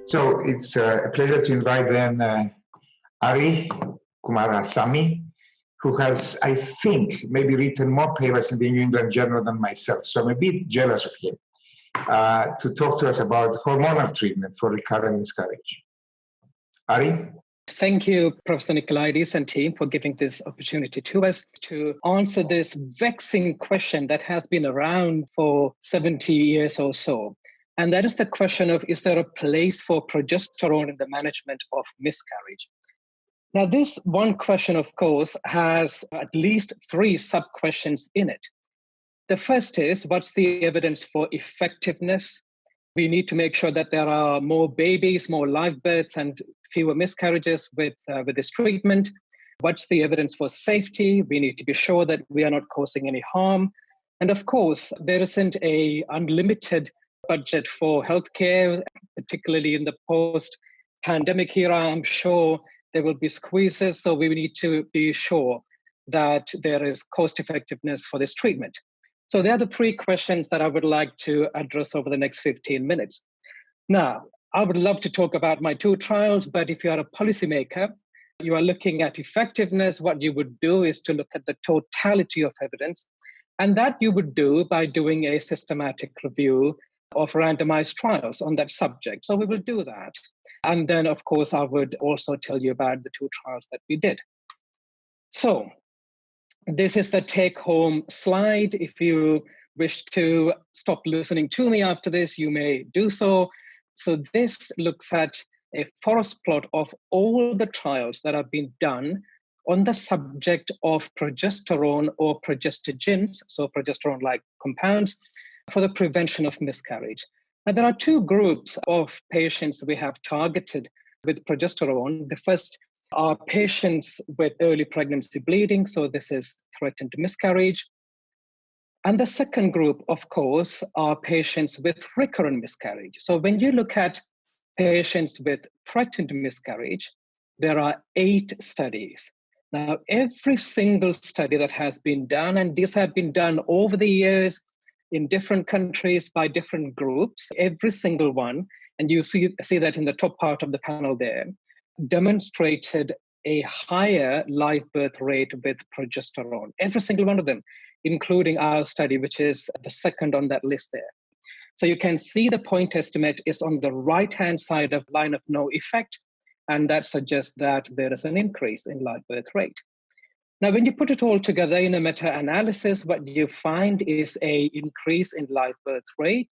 So it's a pleasure to invite then Arri Coomarasamy, who has, I think, maybe written more papers in the New England Journal than myself. So I'm a bit jealous of him to talk to us about hormonal treatment for recurrent miscarriage. Arri? Thank you, Professor Nicolaides and team, for giving this opportunity to us to answer this vexing question that has been around for 70 years or so. And that is the question of, is there a place for progesterone in the management of miscarriage? Now, this one question, of course, has at least 3 sub-questions in it. The first is, what's the evidence for effectiveness? We need to make sure that there are more babies, more live births, and fewer miscarriages with this treatment. What's the evidence for safety? We need to be sure that we are not causing any harm. And of course, there isn't an unlimited budget for healthcare, particularly in the post-pandemic era. I'm sure there will be squeezes, so we need to be sure that there is cost effectiveness for this treatment. So there are the 3 questions that I would like to address over the next 15 minutes. Now, I would love to talk about my 2 trials, but if you are a policymaker, you are looking at effectiveness, what you would do is to look at the totality of evidence. And that you would do by doing a systematic review of randomized trials on that subject. So we will do that. And then, of course, I would also tell you about the 2 trials that we did. So this is the take-home slide. If you wish to stop listening to me after this, you may do so. So this looks at a forest plot of all the trials that have been done on the subject of progesterone or progestogens, so progesterone-like compounds, for the prevention of miscarriage. And there are 2 groups of patients we have targeted with progesterone. The first are patients with early pregnancy bleeding, so this is threatened miscarriage. And the second group, of course, are patients with recurrent miscarriage. So when you look at patients with threatened miscarriage, there are 8 studies. Now, every single study that has been done, and these have been done over the years in different countries by different groups, every single one, and you see that in the top part of the panel there, demonstrated a higher live birth rate with progesterone. Every single one of them, including our study, which is the second on that list there. So you can see the point estimate is on the right-hand side of line of no effect, and that suggests that there is an increase in live birth rate. Now, when you put it all together in a meta-analysis, what you find is an increase in live birth rate,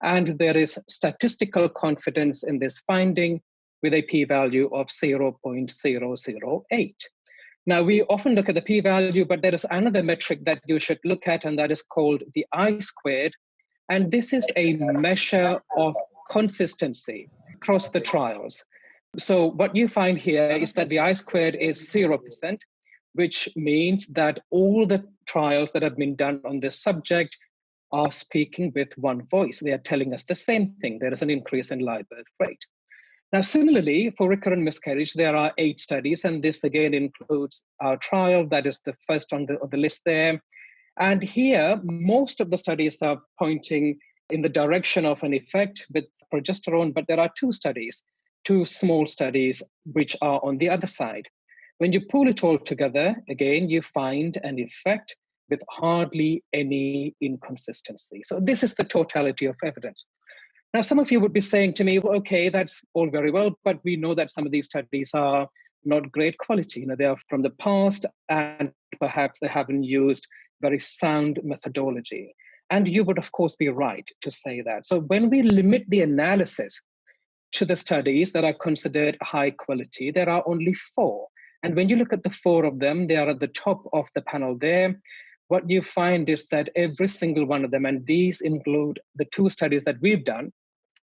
and there is statistical confidence in this finding with a p-value of 0.008. Now, we often look at the p-value, but there is another metric that you should look at, and that is called the I-squared. And this is a measure of consistency across the trials. So what you find here is that the I-squared is 0%, which means that all the trials that have been done on this subject are speaking with one voice. They are telling us the same thing. There is an increase in live birth rate. Now, similarly, for recurrent miscarriage, there are 8 studies, and this again includes our trial. That is the first on the list there. And here, most of the studies are pointing in the direction of an effect with progesterone, but there are 2 studies, 2 small studies, which are on the other side. When you pull it all together, again, you find an effect with hardly any inconsistency. So this is the totality of evidence. Now, some of you would be saying to me, well, okay, that's all very well, but we know that some of these studies are not great quality. You know, they are from the past, and perhaps they haven't used very sound methodology. And you would, of course, be right to say that. So when we limit the analysis to the studies that are considered high quality, there are only 4. And when you look at the 4 of them, they are at the top of the panel there. What you find is that every single one of them, and these include the 2 studies that we've done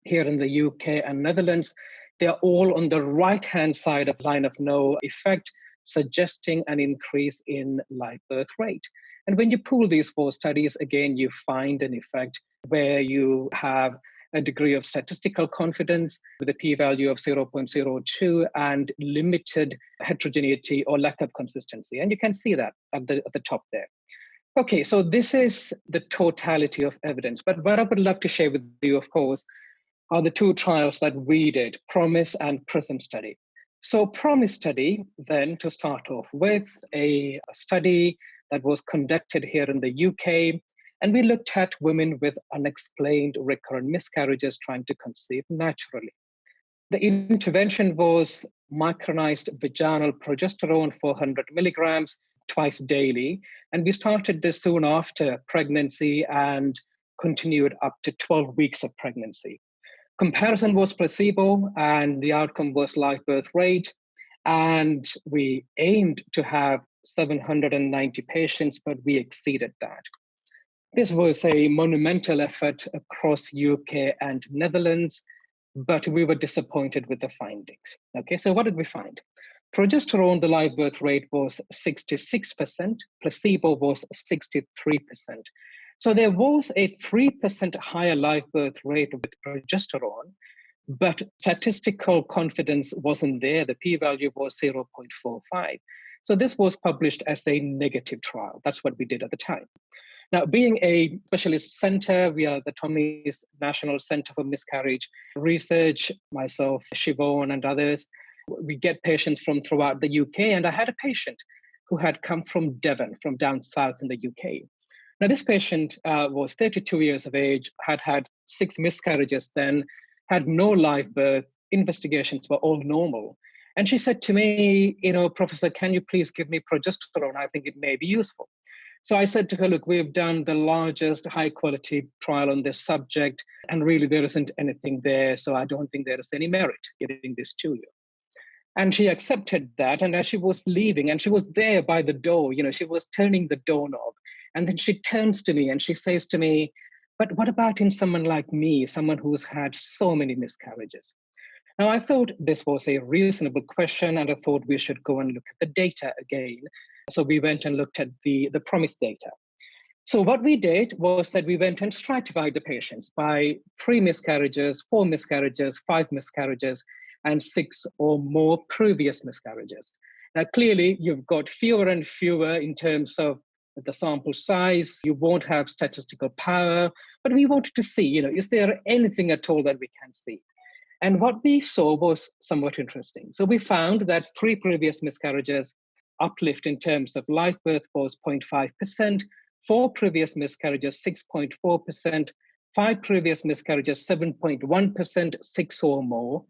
here in the UK and Netherlands, they are all on the right-hand side of line of no effect, suggesting an increase in live birth rate. And when you pool these 4 studies, again, you find an effect where you have a degree of statistical confidence with a p-value of 0.02 and limited heterogeneity or lack of consistency. And you can see that at the top there. Okay, so this is the totality of evidence. But what I would love to share with you, of course, are the two trials that we did, PROMISE and PRISM study. So PROMISE study, then to start off with, a study that was conducted here in the UK, and we looked at women with unexplained recurrent miscarriages trying to conceive naturally. The intervention was micronized vaginal progesterone, 400 milligrams, twice daily. And we started this soon after pregnancy and continued up to 12 weeks of pregnancy. Comparison was placebo, and the outcome was live birth rate. And we aimed to have 790 patients, but we exceeded that. This was a monumental effort across UK and Netherlands, but we were disappointed with the findings. Okay, so what did we find? Progesterone, the live birth rate was 66%, placebo was 63%. So there was a 3% higher live birth rate with progesterone, but statistical confidence wasn't there. The p-value was 0.45. So this was published as a negative trial. That's what we did at the time. Now, being a specialist center, we are the Tommy's National Center for Miscarriage Research, myself, Siobhan, and others. We get patients from throughout the UK, and I had a patient who had come from Devon, from down south in the UK. Now, this patient was 32 years of age, had had 6 miscarriages then, had no live birth, investigations were all normal. And she said to me, Professor, can you please give me progesterone? I think it may be useful. So I said to her, look, we've done the largest high quality trial on this subject, and really there isn't anything there. So I don't think there is any merit giving this to you. And she accepted that. And as she was leaving, and she was there by the door, she was turning the doorknob. And then she turns to me and she says to me, but what about in someone like me, someone who's had so many miscarriages? Now, I thought this was a reasonable question, and I thought we should go and look at the data again. So we went and looked at the PROMISE data. So what we did was that we went and stratified the patients by 3 miscarriages, 4 miscarriages, 5 miscarriages, and 6 or more previous miscarriages. Now, clearly, you've got fewer and fewer in terms of the sample size. You won't have statistical power, but we wanted to see, is there anything at all that we can see? And what we saw was somewhat interesting. So we found that 3 previous miscarriages uplift in terms of live birth was 0.5%, 4 previous miscarriages, 6.4%, 5 previous miscarriages, 7.1%, 6 or more,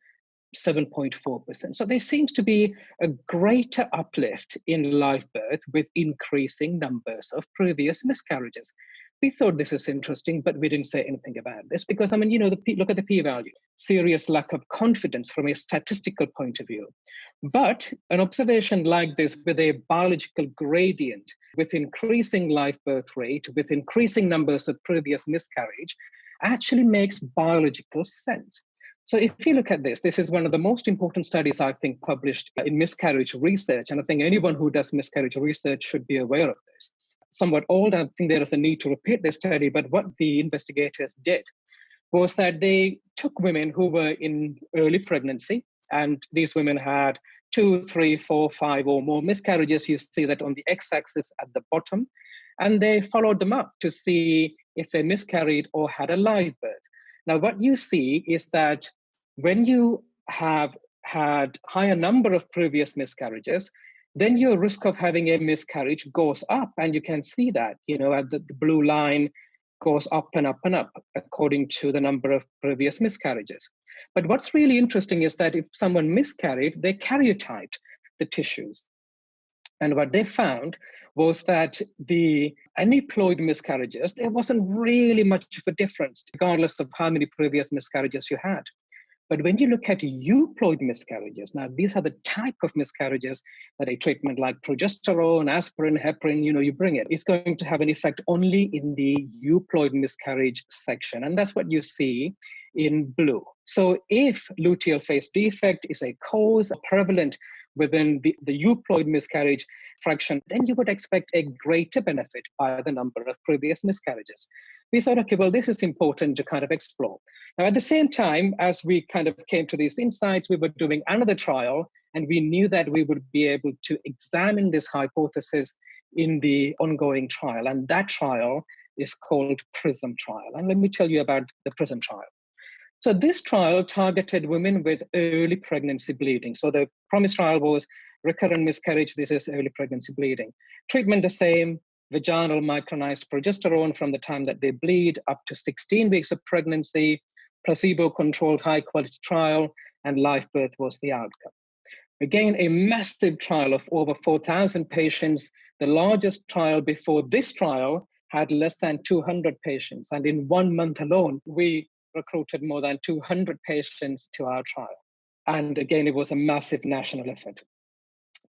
7.4%. So there seems to be a greater uplift in live birth with increasing numbers of previous miscarriages. We thought this is interesting, but we didn't say anything about this because, look at the p-value, serious lack of confidence from a statistical point of view. But an observation like this with a biological gradient, with increasing live birth rate, with increasing numbers of previous miscarriage, actually makes biological sense. So if you look at this is one of the most important studies, I think, published in miscarriage research. And I think anyone who does miscarriage research should be aware of this. Somewhat old, I think there is a need to repeat this study, but what the investigators did was that they took women who were in early pregnancy, and these women had 2, 3, 4, 5 or more miscarriages. You see that on the x-axis at the bottom, and they followed them up to see if they miscarried or had a live birth. Now, what you see is that when you have had higher number of previous miscarriages, then your risk of having a miscarriage goes up. And you can see that, at the blue line goes up and up and up according to the number of previous miscarriages. But what's really interesting is that if someone miscarried, they karyotyped the tissues. And what they found was that the aneuploid miscarriages, there wasn't really much of a difference, regardless of how many previous miscarriages you had. But when you look at euploid miscarriages, now these are the type of miscarriages that a treatment like progesterone, aspirin, heparin, you bring it, it's going to have an effect only in the euploid miscarriage section. And that's what you see in blue. So if luteal phase defect is a cause prevalent within the euploid miscarriage fraction, then you would expect a greater benefit by the number of previous miscarriages. We thought, okay, well, this is important to kind of explore. Now, at the same time, as we kind of came to these insights, we were doing another trial, and we knew that we would be able to examine this hypothesis in the ongoing trial. And that trial is called Prism Trial. And let me tell you about the Prism Trial. So this trial targeted women with early pregnancy bleeding. So the PROMISE trial was recurrent miscarriage. This is early pregnancy bleeding. Treatment the same, vaginal micronized progesterone from the time that they bleed up to 16 weeks of pregnancy, placebo-controlled high-quality trial, and live birth was the outcome. Again, a massive trial of over 4,000 patients. The largest trial before this trial had less than 200 patients. And in 1 month alone, we recruited more than 200 patients to our trial. And again, it was a massive national effort.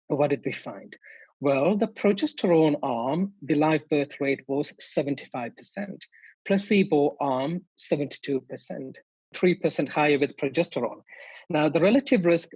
What did we find? Well, the progesterone arm, the live birth rate was 75%. Placebo arm, 72%. 3% higher with progesterone. Now, the relative risk,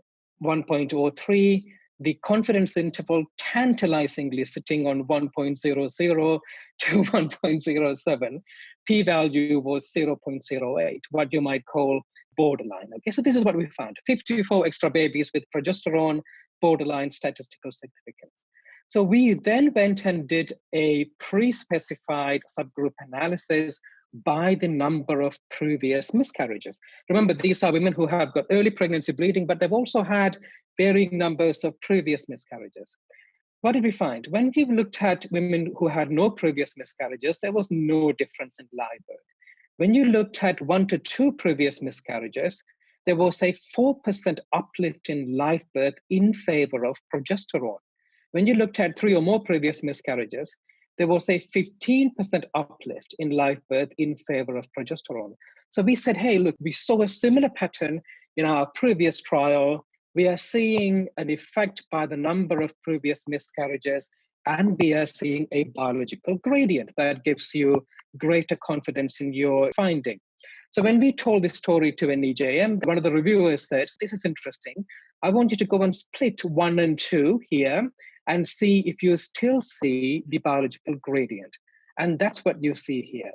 1.03, the confidence interval tantalizingly sitting on 1.00 to 1.07. P-value was 0.08, what you might call borderline. Okay, so this is what we found. 54 extra babies with progesterone, borderline statistical significance. So we then went and did a pre-specified subgroup analysis by the number of previous miscarriages. Remember, these are women who have got early pregnancy bleeding, but they've also had varying numbers of previous miscarriages. What did we find? When we looked at women who had no previous miscarriages, there was no difference in live birth. When you looked at 1 to 2 previous miscarriages, there was a 4% uplift in live birth in favor of progesterone. When you looked at 3 or more previous miscarriages, there was a 15% uplift in live birth in favor of progesterone. So we said, hey, look, we saw a similar pattern in our previous trial. We are seeing an effect by the number of previous miscarriages, and we are seeing a biological gradient that gives you greater confidence in your finding. So when we told this story to an EJM, one of the reviewers said, this is interesting. I want you to go and split 1 and 2 here and see if you still see the biological gradient. And that's what you see here.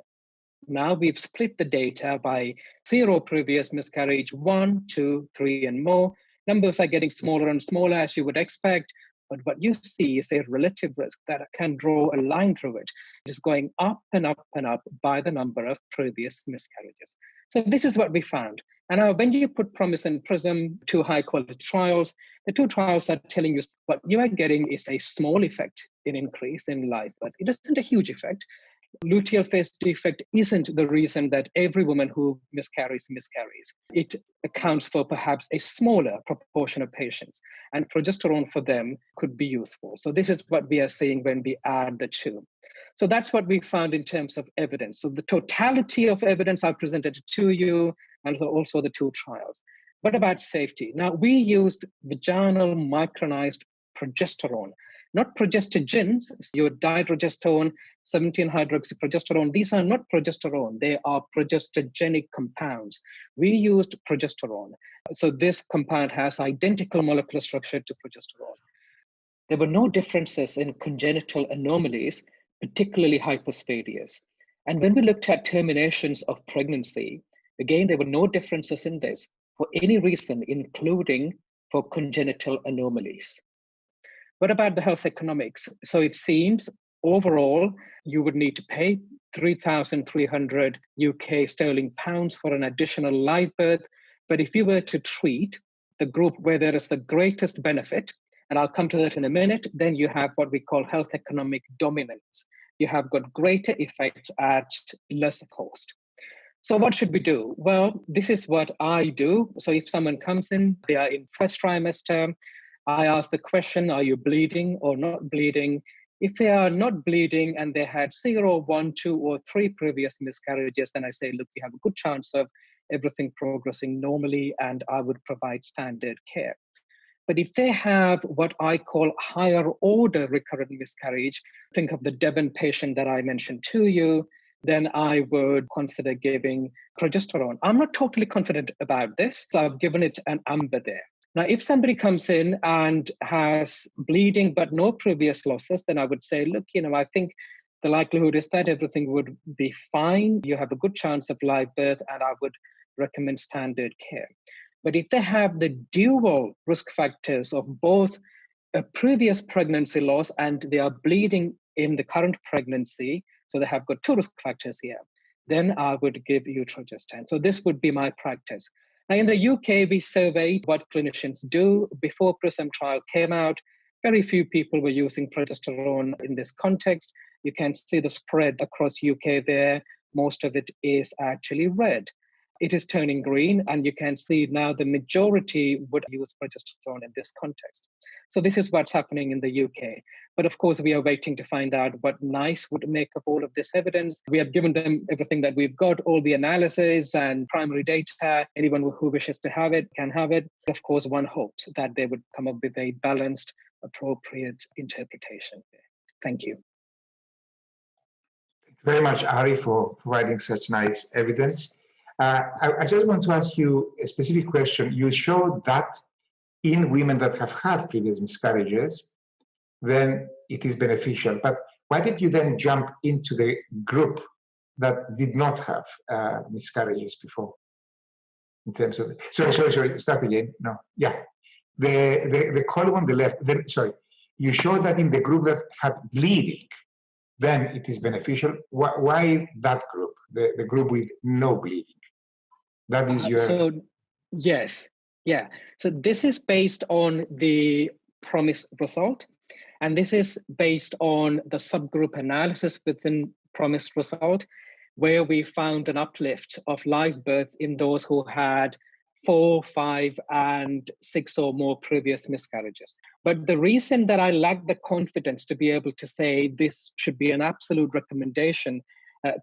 Now we've split the data by 0 previous miscarriage, 1, 2, 3, and more. Numbers are getting smaller and smaller, as you would expect. But what you see is a relative risk that can draw a line through it. It is going up and up and up by the number of previous miscarriages. So this is what we found. And now when you put PROMISE and PRISM, 2 high-quality trials, the 2 trials are telling you what you are getting is a small effect in increase in life, but it isn't a huge effect. Luteal phase defect isn't the reason that every woman who miscarries. It accounts for perhaps a smaller proportion of patients, and progesterone for them could be useful. So this is what we are seeing when we add the 2. So that's what we found in terms of evidence. So the totality of evidence I presented to you, and also the 2 trials. What about safety? Now, we used vaginal micronized progesterone, not progestogens, your dydrogestone, 17-hydroxyprogesterone. These are not progesterone. They are progestogenic compounds. We used progesterone. So this compound has identical molecular structure to progesterone. There were no differences in congenital anomalies, particularly hypospadias. And when we looked at terminations of pregnancy, again, there were no differences in this for any reason, including for congenital anomalies. What about the health economics? So it seems overall, you would need to pay 3,300 UK sterling pounds for an additional live birth. But if you were to treat the group where there is the greatest benefit, and I'll come to that in a minute, then you have what we call health economic dominance. You have got greater effects at lesser cost. So what should we do? Well, this is what I do. So if someone comes in, they are in first trimester, I ask the question, are you bleeding or not bleeding? If they are not bleeding and they had 0, 1, 2, or 3 previous miscarriages, then I say, look, you have a good chance of everything progressing normally, and I would provide standard care. But if they have what I call higher order recurrent miscarriage, think of the Devon patient that I mentioned to you, then I would consider giving progesterone. I'm not totally confident about this, so I've given it an amber there. Now, if somebody comes in and has bleeding but no previous losses, then I would say, look, I think the likelihood is that everything would be fine. You have a good chance of live birth, and I would recommend standard care. But if they have the dual risk factors of both a previous pregnancy loss and they are bleeding in the current pregnancy, so they have got 2 risk factors here, then I would give you progesterone. So this would be my practice. Now, in the UK, we surveyed what clinicians do. Before Prism Trial came out, very few people were using progesterone in this context. You can see the spread across UK there. Most of it is actually red. It is turning green, and you can see now the majority would use progesterone in this context. So this is what's happening in the UK. But of course, we are waiting to find out what NICE would make of all of this evidence. We have given them everything that we've got, all the analysis and primary data. Anyone who wishes to have it can have it. Of course, one hopes that they would come up with a balanced, appropriate interpretation. Thank you. Thank you very much, Arri, for providing such nice evidence. I just want to ask you a specific question. You showed that in women that have had previous miscarriages, then it is beneficial. But why did you then jump into the group that did not have miscarriages before? In terms of, sorry, start again. No, yeah. The column on the left, you showed that in the group that had bleeding, then it is beneficial. Why that group, the group with no bleeding? That is your... So, yes, yeah. So this is based on the PROMISE result. And this is based on the subgroup analysis within PROMISE result, where we found an uplift of live birth in those who had 4, 5, and 6 or more previous miscarriages. But the reason that I lacked the confidence to be able to say this should be an absolute recommendation,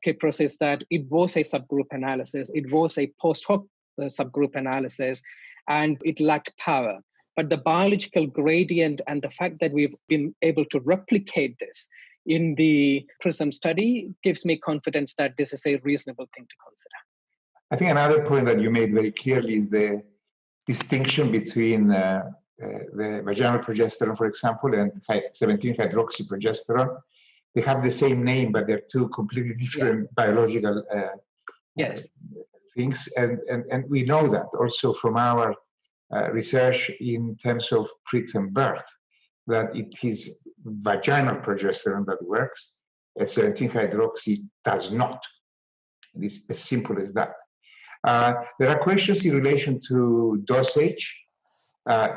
Kypros, is that it was a subgroup analysis, it was a post hoc subgroup analysis, and it lacked power. But the biological gradient and the fact that we've been able to replicate this in the PRISM study gives me confidence that this is a reasonable thing to consider. I think another point that you made very clearly is the distinction between the vaginal progesterone, for example, and 17-hydroxyprogesterone. They have the same name, but they're two completely different biological things. And we know that also from our research in terms of preterm birth, that it is vaginal progesterone that works, and 17-hydroxy does not. It is as simple as that. There are questions in relation to dosage,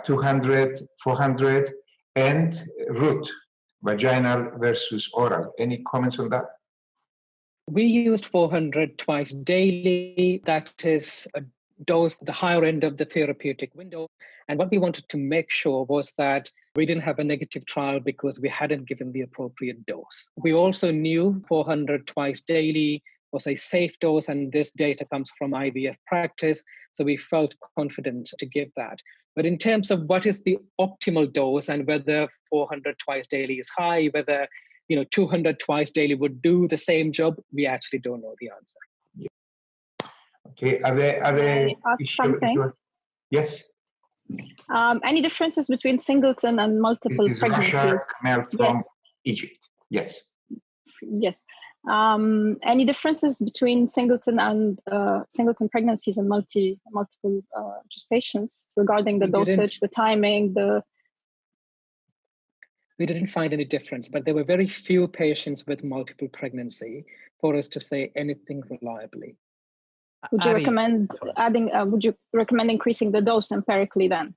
200, 400, and route, vaginal versus oral. Any comments on that? We used 400 twice daily. That is a dose, the higher end of the therapeutic window. And what we wanted to make sure was that we didn't have a negative trial because we hadn't given the appropriate dose. We also knew 400 twice daily was a safe dose, and this data comes from IVF practice, so we felt confident to give that. But in terms of what is the optimal dose and whether 400 twice daily is high, whether 200 twice daily would do the same job, we actually don't know the answer. Yeah. Okay, are there ask something? Yes. Any differences between singleton and multiple pregnancies? Russia, Camel from Egypt. Yes. Yes. Any differences between singleton and singleton pregnancies and multiple gestations regarding the dosage, the timing, We didn't find any difference, but there were very few patients with multiple pregnancy for us to say anything reliably. Would you recommend adding? Would you recommend increasing the dose empirically then?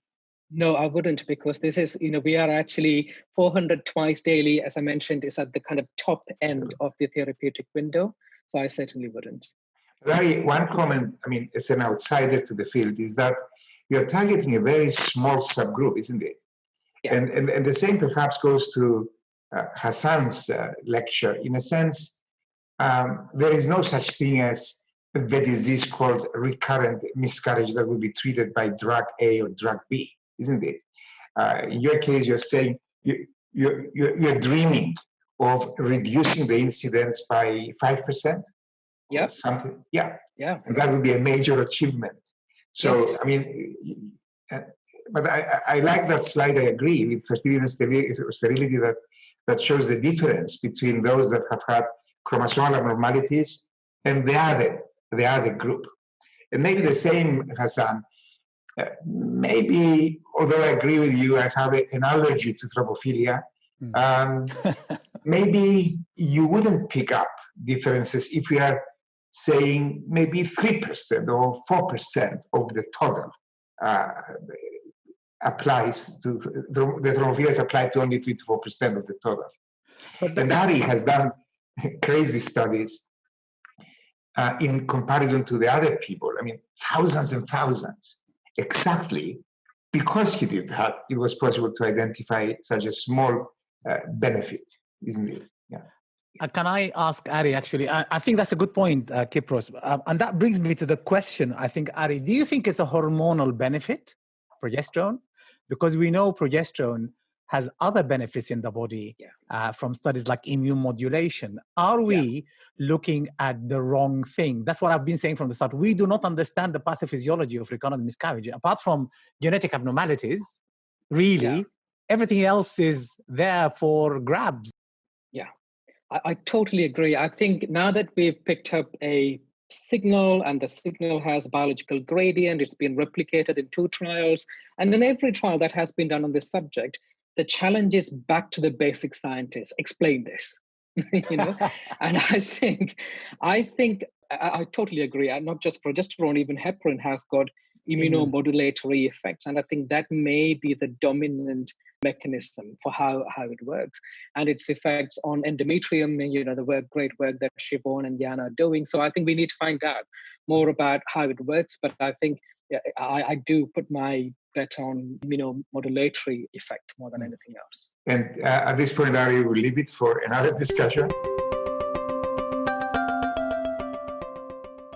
No, I wouldn't, because this is, we are actually 400 twice daily, as I mentioned, is at the kind of top end of the therapeutic window. So I certainly wouldn't. Larry, one comment, as an outsider to the field, is that you're targeting a very small subgroup, isn't it? Yeah. And the same perhaps goes to Hassan's lecture. In a sense, there is no such thing as the disease called recurrent miscarriage that will be treated by drug A or drug B, isn't it? In your case, you're saying you're dreaming of reducing the incidence by 5%? Yeah. Something. Yeah. Yeah. And that would be a major achievement. So, yes. But I like that slide. I agree with fertility and sterility that shows the difference between those that have had chromosomal abnormalities and the other group. And maybe the same, Hassan, maybe, although I agree with you, I have an allergy to thrombophilia. Maybe you wouldn't pick up differences if we are saying maybe 3% or 4% of the total applies to, the thrombophilia applied to only 3 to 4% of the total. And Arri has done crazy studies in comparison to the other people. I mean, thousands and thousands, exactly because he did that, it was possible to identify such a small benefit, isn't it? Yeah. Can I ask Arri, actually? I think that's a good point, Kypros. And that brings me to the question, I think, Arri, do you think it's a hormonal benefit, progesterone? Because we know progesterone has other benefits in the body from studies like immune modulation. Are we looking at the wrong thing? That's what I've been saying from the start. We do not understand the pathophysiology of recurrent miscarriage. Apart from genetic abnormalities, really, everything else is there for grabs. Yeah, I totally agree. I think now that we've picked up a signal and the signal has a biological gradient, it's been replicated in 2 trials, and in every trial that has been done on this subject, the challenge is back to the basic scientists. Explain this, you know. And I think I totally agree. And not just progesterone, even heparin has got immunomodulatory effects, and I think that may be the dominant mechanism for how it works, and its effects on endometrium. You know, the great work that Siobhan and Jan are doing. So I think we need to find out more about how it works. But I think I do put my bet on immunomodulatory effect more than anything else. And at this point, Arri, we'll leave it for another discussion.